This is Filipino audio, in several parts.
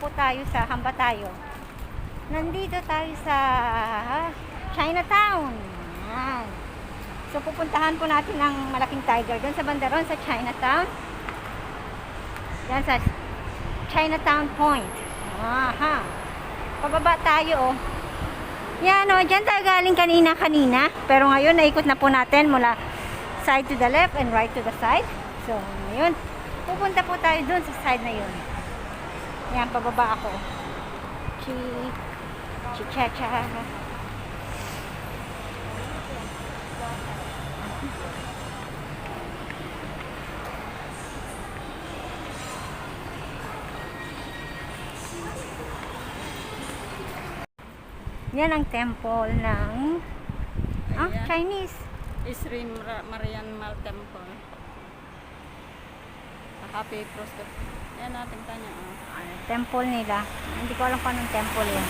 po tayo sa hamba tayo. Nandito tayo sa Chinatown. Ayan. So pupuntahan po natin ang malaking tiger doon sa bandaron sa Chinatown. Yan sa Chinatown Point. Aha. Pababa tayo oh. Yan oh, dyan tayo galing kanina. Pero ngayon naikot na po natin mula side to the left and right to the side. So ngayon, pupunta po tayo doon sa side na yun. Yan, pababa ako. Chi-cha-cha. Yan ang temple ng Chinese. Sri Marian Mal Temple. Happy Cross. Yan natin tanya. Temple nila. Hindi ko alam kung anong temple yun.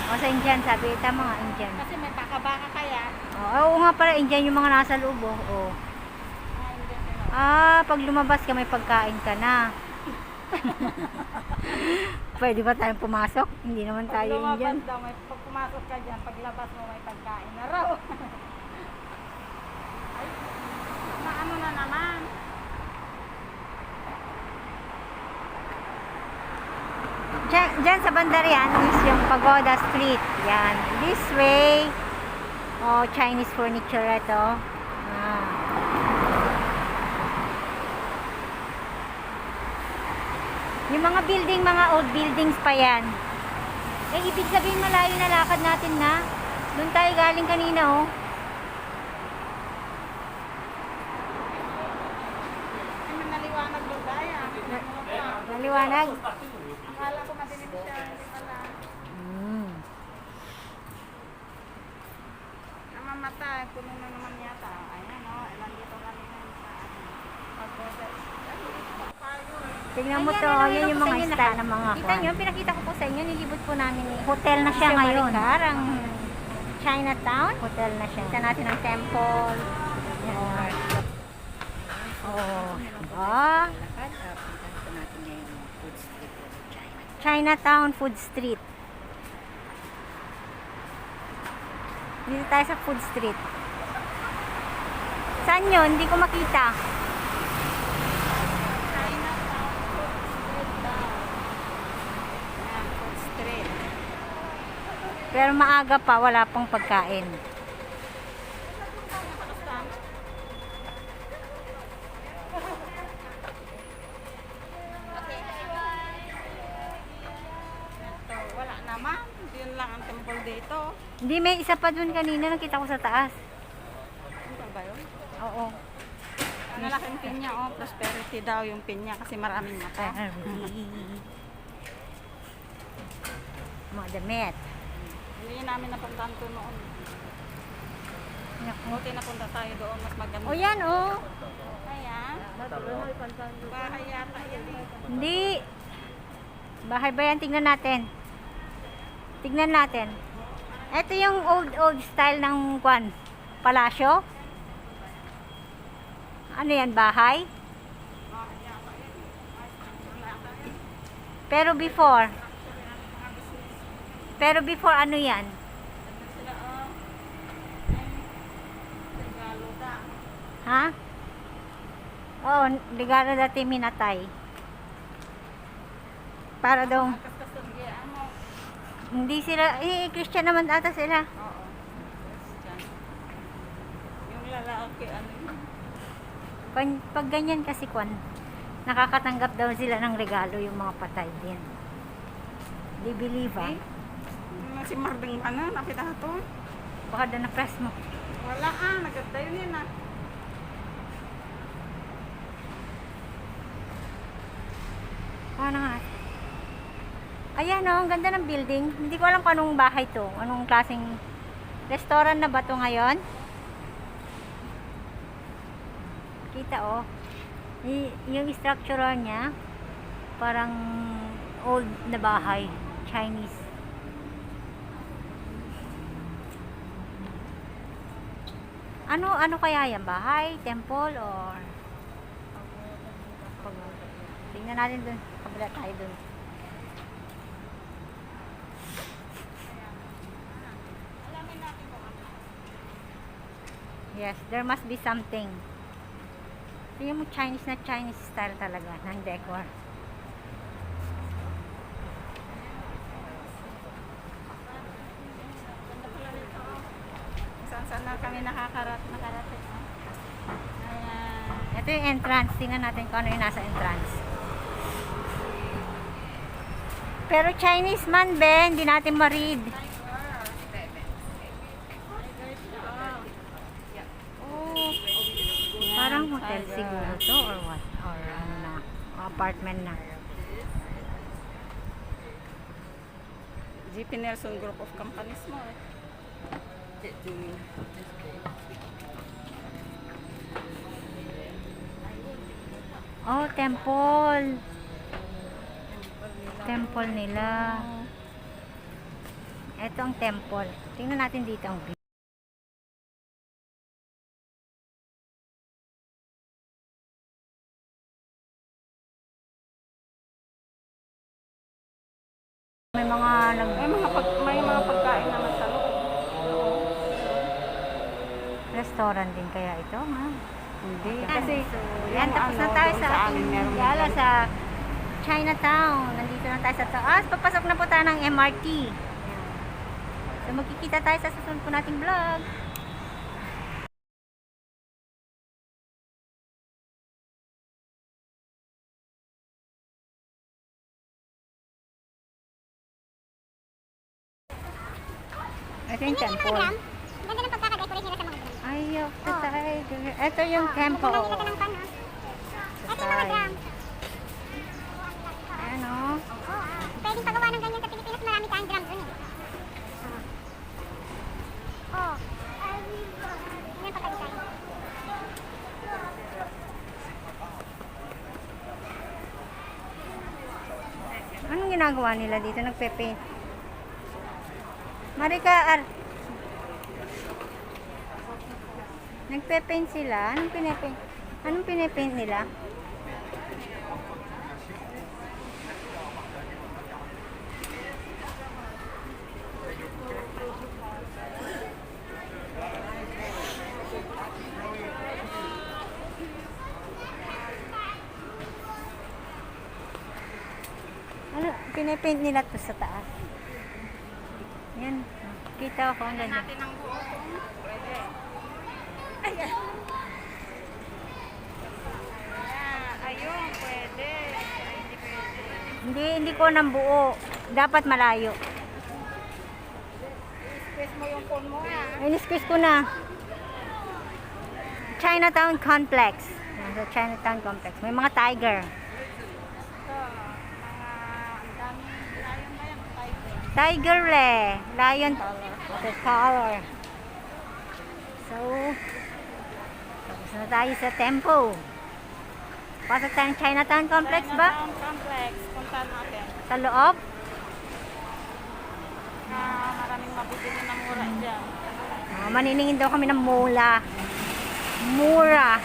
O sa Indian, sabi, tama nga Indian. Kasi may baka-baka kaya. Oo nga pala, Indian yung mga nasa loob. Oh. Pag lumabas ka, may pagkain ka na. Pwede ba tayong pumasok? Hindi naman tayo Indian. Pag pumasok ka dyan, paglabas mo may pagkain na raw. Ay, ano na naman. Diyan sa Bandarian is yung Pagoda Street. Yan. This way. Oh, Chinese furniture ito. Yung mga building, mga old buildings pa yan. Eh, ibig sabihin malayo na lakad natin na. Doon tayo galing kanina, oh. Ay, naliwanag doon tayo. Naliwanag? Akala ko madilim siya. Hindi pala. Namamatay. Puno na naman yata. Ayan, oh. Nandito kami sa Pagoda. Tingnan mo to, yan yung mga style ng mga Kita nyo, pinakita ko po sa inyo, nilibot po namin hotel na siya ngayon. Ang Chinatown. Hotel na siya. Kita natin ang temple. Chinatown Food Street. Dito tayo sa Food Street. Saan yun? Hindi ko makita. Pero maaga pa, wala pang pagkain. Wala naman. Yun lang ang temple dito. Hindi, may isa pa dun kanina, nakita ko sa taas. Ano ba yun? Oo. Ang laking pinya, oh. Prosperity daw yung pinya kasi maraming mata. Mga damit. Hindi namin napuntahan to noon. Buti napunta tayo doon. Mas maganda. O yan, oh. Kaya? Bahay yata yan eh. Hindi. Bahay ba yan? Tignan natin. Tignan natin. Ito yung old style ng kwan. Palasyo. Ano yan? Bahay? Pero before ano yan? Ha? Oo, regalo dati minatay. Para daw hindi sila, Christian naman ata sila. Oo. Yung lalaki, ano yun? Pag ganyan kasi kwan, nakakatanggap daw sila ng regalo yung mga patay din. They believe, ah. Si Marding, ano, nakita to? Baka daw na-press mo. Wala naganda yun ah. Ano nga? Ayan oh, ang ganda ng building. Hindi ko alam kung anong bahay to. Anong klaseng restaurant na ba to ngayon? Kita oh. Yung structure niya parang old na bahay. Chinese. Ano kaya yan? Bahay? Temple? Or tingnan natin dun. Kabila tayo dun. Yes, there must be something. Tingnan mo, Chinese na Chinese style talaga ng decor. Saan na kami nakarating. Ayan. Ito yung entrance. Tingnan natin kung ano yung nasa entrance. Pero Chinese man, Ben, hindi natin ma-read. Oh, parang hotel siguro to or what? Or ano na, apartment na. GP Nelson Group of Companies mo eh. Oh, temple. Temple nila. Ito ang temple. Tingnan natin dito ang view. May mga May mga pagkain naman sa loob. restaurant din kaya ito, ha? Hindi. Kasi, So, yan, yung tapos na ano, tayo doon sa sa ating amin, meron gala din. sa Chinatown. Nandito na tayo sa taas. Papasok na po tayo ng MRT. So, magkikita tayo sa susunod po nating vlog. Ito yung temple. Ganda ng pagkaka-decoration nila sa mga gram. Ay, the tiger. Ito yung temple. Ganda nila ng pan, ha? Ito yung mga gram. Ayan, o. Pwedeng pagawa ng ganyan sa Pilipinas, marami tayong gram dun eh. Oh. Yan pagka-design. Anong ginagawa nila dito? Nagpe-paint. Marika, nagpe-paint sila. Anong pine-paint? Anong pine-paint nila? Ano, pine-paint nila to sa taas. Yan. Kita ko ang ganda. Natin ang buo. Pwede. Ayun, pwede. Ay, hindi pwede. Hindi ko nang buo. Dapat malayo. I-squeeze mo yung phone mo ha. Ay, squeeze ko na. Chinatown Complex. Yan, sa Chinatown Complex. May mga tiger. Ito, mga ang daming lion ba yan? Tiger. Tiger le. Lion. Color. The color. So, tapos na tayo sa temple. Pasok tayong Chinatown Complex ba? Chinatown Complex. Punta natin. Sa loob? Na maraming mabibili na mura dyan. Maniningin daw kami ng mula. Mura.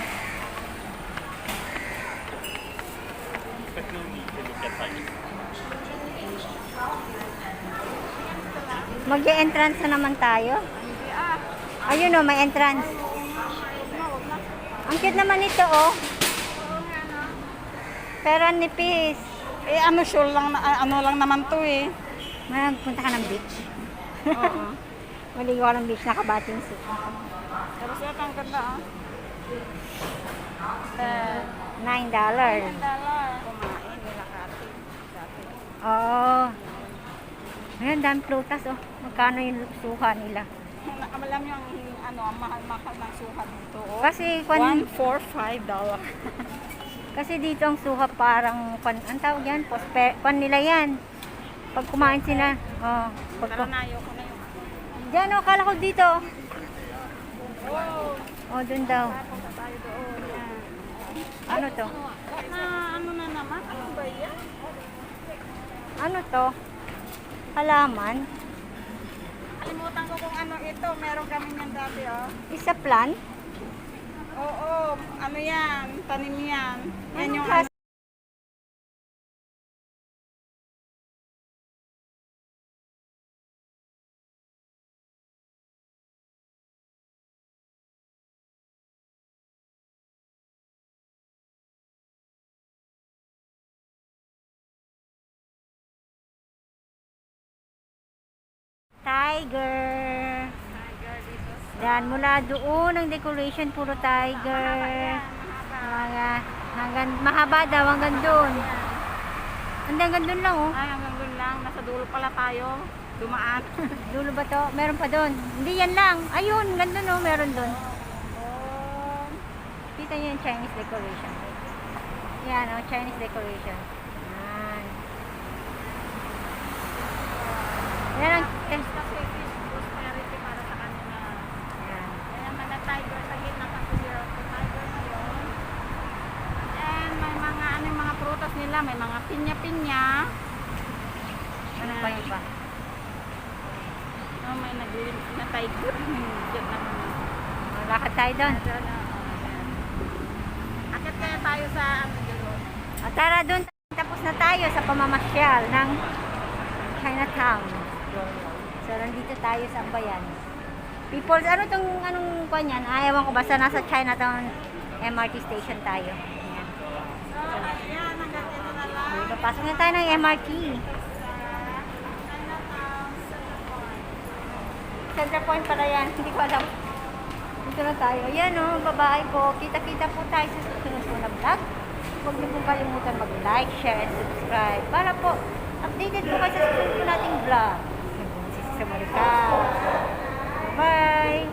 Mag-e-entrance na naman tayo. Hindi ah. Ayun o, may entrance. Ang cute naman ito oh. Pero ang nipis. Eh ano sure lang na, ano lang naman to eh. Magpunta ka ng beach. Oo. Maligo ka ng beach, nakabating suit. Pero siya ang ganda ah. $9. $10. Kumain nila kati. Dati. Oo. Ayan, dami prutas oh. Magkano yung suha nila? Alam niyo ang ang mahal-mahal ng suha dito. Oh. Kasi $145. kasi dito ang suha parang ang tawag yan, pan nila yan. Pag kumain sila, oh, Pero nayo ko na yung diyan oh, kala ko dito. wow. Oh, dun daw. Punta tayo doon. Yan. Ano to? Ano na naman? Ano ba yan? Ano to? Halaman? Kalimutan ko kung ano ito. Meron kami niyan dati oh. Isa plant? Oo, ano yan? Tanim yan. Yan Anong yung klase? Tiger. Tiger dito. Yan, mula doon ang decoration, puro tiger. Mga, hanggang, mahaba daw, hanggang doon. Hanggang doon lang, oh. Ay, hanggang doon lang. Nasa dulo pala tayo. Dumaan. Dulo ba to? Meron pa doon. Hindi yan lang. Ayun, ganda no, meron doon. Kita niyo yung Chinese decoration. Yan, oh, Chinese decoration. Yan. Yan ang... Kasi fish prosperity para sa kanila. Yan. Kaya mga tiger sa gitna kasi zero to tiger ngayon. And may mga ano yung mga prutas nila, may mga pinya-pinya. Ano pa yun pa? Oh, may naglilin na tiger. Diyan naman. Lakad tayo doon. Akit kaya tayo sa ano doon. O, tara doon. Tapos na tayo sa pamamasyal ng Chinatown. So, nandito tayo sa Ambayan. People, ano tong, anong kwan yan? Ewan ko, basta nasa Chinatown MRT station tayo. Ayan. So, ayan, hanggang dito na lang. Papasok na tayo ng MRT. Center Point pala yan. Hindi ko alam. Dito na tayo. Ayan o, babae ko. Kita-kita po tayo sa susunod po na vlog. Huwag niyo po kalimutan mag-like, share, and subscribe. Para po, updated po kayo sa susunod po nating vlog. Sa Marika. Bye!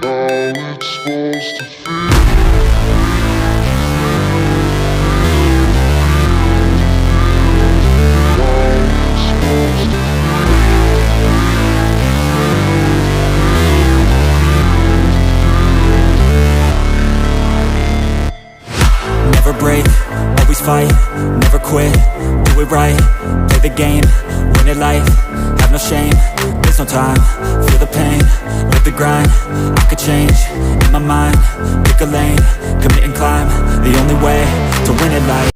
How it's supposed to feel. Never break, always fight, never quit, do it right, play the game, win it life, have no shame, there's no time, feel the pain, live the grind, I could change, in my mind, pick a lane, commit and climb, the only way to win it life.